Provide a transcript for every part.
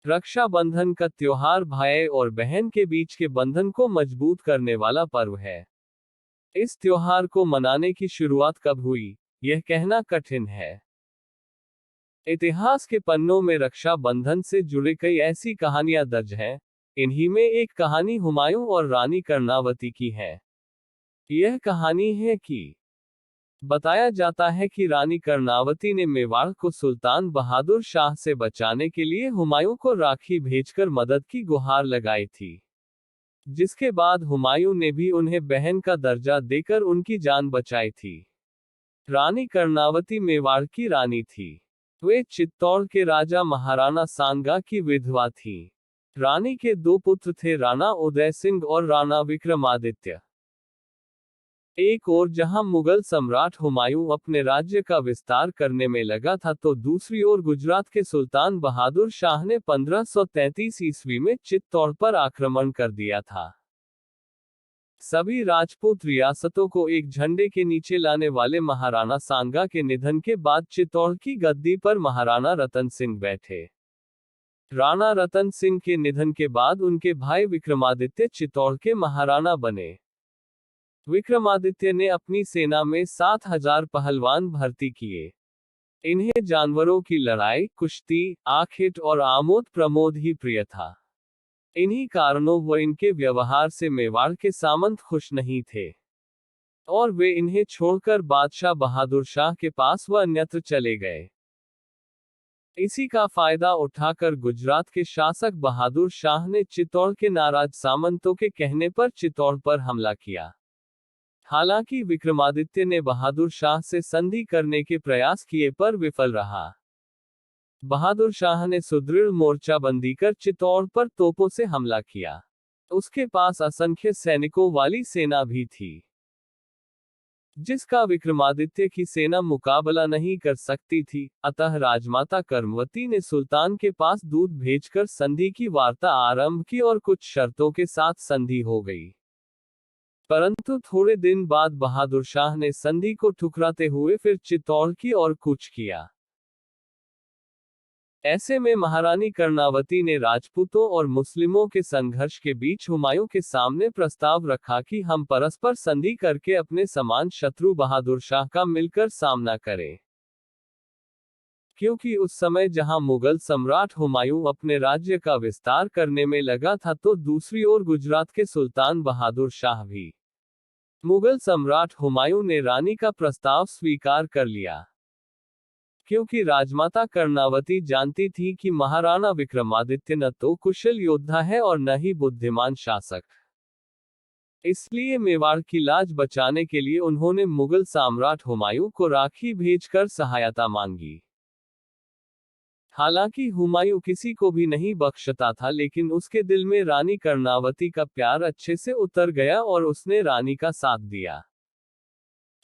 रक्षाबंधन का त्योहार भाई और बहन के बीच के बंधन को मजबूत करने वाला पर्व है। इस त्योहार को मनाने की शुरुआत कब हुई, यह कहना कठिन है। इतिहास के पन्नों में रक्षाबंधन से जुड़े कई ऐसी कहानियां दर्ज हैं। इन्हीं में एक कहानी हुमायूं और रानी कर्णावती की है। यह कहानी है कि बताया जाता है कि रानी कर्णावती ने मेवाड़ को सुल्तान बहादुर शाह से बचाने के लिए हुमायूं को राखी भेजकर मदद की गुहार लगाई थी, जिसके बाद हुमायूं ने भी उन्हें बहन का दर्जा देकर उनकी जान बचाई थी। रानी कर्णावती मेवाड़ की रानी थी। वे चित्तौड़ के राजा महाराणा सांगा की विधवा थी। रानी के दो पुत्र थे, राणा उदय सिंह और राणा विक्रमादित्य। एक ओर जहां मुगल सम्राट हुमायूं अपने राज्य का विस्तार करने में लगा था, तो दूसरी ओर गुजरात के सुल्तान बहादुर शाह ने 1533 ईस्वी में चित्तौड़ पर आक्रमण कर दिया था। सभी राजपूत रियासतों को एक झंडे के नीचे लाने वाले महाराणा सांगा के निधन के बाद चित्तौड़ की गद्दी पर महाराणा रतन सिंह बैठे। राणा रतन सिंह के निधन के बाद उनके भाई विक्रमादित्य चित्तौड़ के महाराणा बने। विक्रमादित्य ने अपनी सेना में 7000 पहलवान भर्ती किए। इन्हें जानवरों की लड़ाई, कुश्ती, आखेट और आमोद प्रमोद ही प्रिय था। इन्हीं कारणों व इनके व्यवहार से मेवाड़ के सामंत खुश नहीं थे और वे इन्हें छोड़कर बादशाह बहादुर शाह के पास व अन्यत्र चले गए। इसी का फायदा उठाकर गुजरात के शासक बहादुर शाह ने चित्तौड़ के नाराज सामंतों के कहने पर चित्तौड़ पर हमला किया। हालांकि विक्रमादित्य ने बहादुर शाह से संधि करने के प्रयास किए पर विफल रहा। बहादुर शाह ने सुदृढ़ मोर्चाबंदी कर चित्तौड़ पर तोपों से हमला किया। उसके पास असंख्य सैनिकों वाली सेना भी थी, जिसका विक्रमादित्य की सेना मुकाबला नहीं कर सकती थी। अतः राजमाता कर्मवती ने सुल्तान के पास दूत भेजकर संधि की वार्ता आरंभ की और कुछ शर्तों के साथ संधि हो गई। परंतु थोड़े दिन बाद बहादुर शाह ने संधि को ठुकराते हुए फिर चित्तौड़ की ओर कूच किया। ऐसे में महारानी कर्णावती ने राजपूतों और मुस्लिमों के संघर्ष के बीच हुमायूं के सामने प्रस्ताव रखा कि हम परस्पर संधि करके अपने समान शत्रु बहादुर शाह का मिलकर सामना करें। क्योंकि उस समय जहां मुगल सम्राट हुमायूं अपने राज्य का विस्तार करने में लगा था, तो दूसरी ओर गुजरात के सुल्तान बहादुर शाह भी। मुगल सम्राट हुमायूं ने रानी का प्रस्ताव स्वीकार कर लिया, क्योंकि राजमाता कर्णावती जानती थी कि महाराणा विक्रमादित्य न तो कुशल योद्धा है और न ही बुद्धिमान शासक। इसलिए मेवाड़ की लाज बचाने के लिए उन्होंने मुगल सम्राट हुमायूं को राखी भेजकर सहायता मांगी। हालांकि हुमायूं किसी को भी नहीं बख्शता था, लेकिन उसके दिल में रानी कर्णावती का प्यार अच्छे से उतर गया और उसने रानी का साथ दिया।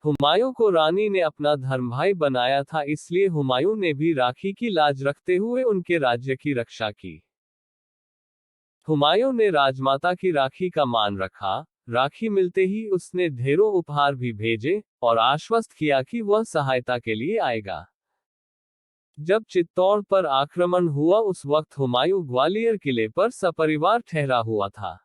हुमायूं को रानी ने अपना धर्मभाई बनाया था, इसलिए हुमायूं ने भी राखी की लाज रखते हुए उनके राज्य की रक्षा की। हुमायूं ने राजमाता की राखी का मान रखा। राखी मिलते ही उसने ढेरों उपहार भी भेजे और आश्वस्त किया कि वह सहायता के लिए आएगा। जब चित्तौड़ पर आक्रमण हुआ, उस वक्त हुमायूं ग्वालियर किले पर सपरिवार ठहरा हुआ था।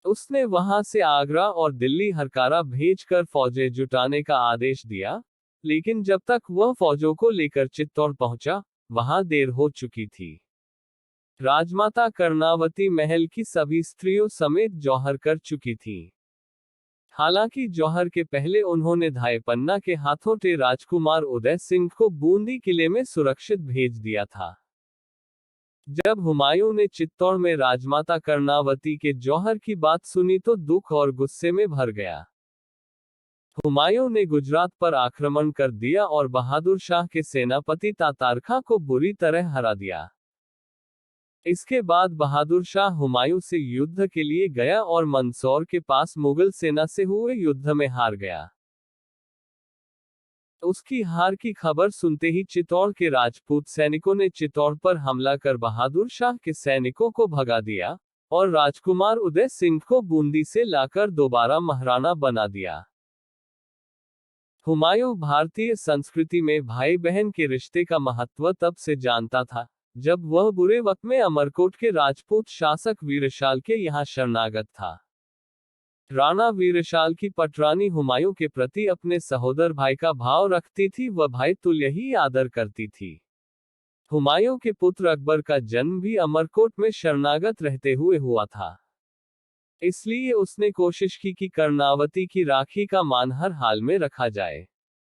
उसने वहां से आगरा और दिल्ली हरकारा भेजकर फौजें जुटाने का आदेश दिया, लेकिन जब तक वह फौजों को लेकर चित्तौड़ पहुंचा, वहां देर हो चुकी थी। राजमाता कर्णावती महल की सभी स्त्रियों समेत जौहर कर चुकी थी। हालांकि जौहर के पहले उन्होंने धाय पन्ना के हाथोटे राजकुमार उदय सिंह को बूंदी किले में सुरक्षित भेज दिया था। जब हुमायूं ने चित्तौड़ में राजमाता कर्णावती के जौहर की बात सुनी तो दुख और गुस्से में भर गया। हुमायूं ने गुजरात पर आक्रमण कर दिया और बहादुर शाह के सेनापति तातार खां को बुरी तरह हरा दिया। इसके बाद बहादुर शाह हुमायूं से युद्ध के लिए गया और मंदसौर के पास मुगल सेना से हुए युद्ध में हार गया। उसकी हार की खबर सुनते ही चित्तौड़ के राजपूत सैनिकों ने चित्तौड़ पर हमला कर बहादुर शाह के सैनिकों को भगा दिया और राजकुमार उदय सिंह को बूंदी से लाकर दोबारा महाराणा बना दिया। हुमायूं भारतीय संस्कृति में भाई बहन के रिश्ते का महत्व तब से जानता था, जब वह बुरे वक्त में अमरकोट के राजपूत शासक वीरशाल के यहाँ शरणागत था। राणा वीरशाल की पटरानी हुमायूं के प्रति अपने सहोदर भाई का भाव रखती थी, वह भाई तुल्य ही आदर करती थी। हुमायूं के पुत्र अकबर का जन्म भी अमरकोट में शरणागत रहते हुए हुआ था। इसलिए उसने कोशिश की कि कर्णावती की राखी का मान हर हाल में रखा जाए।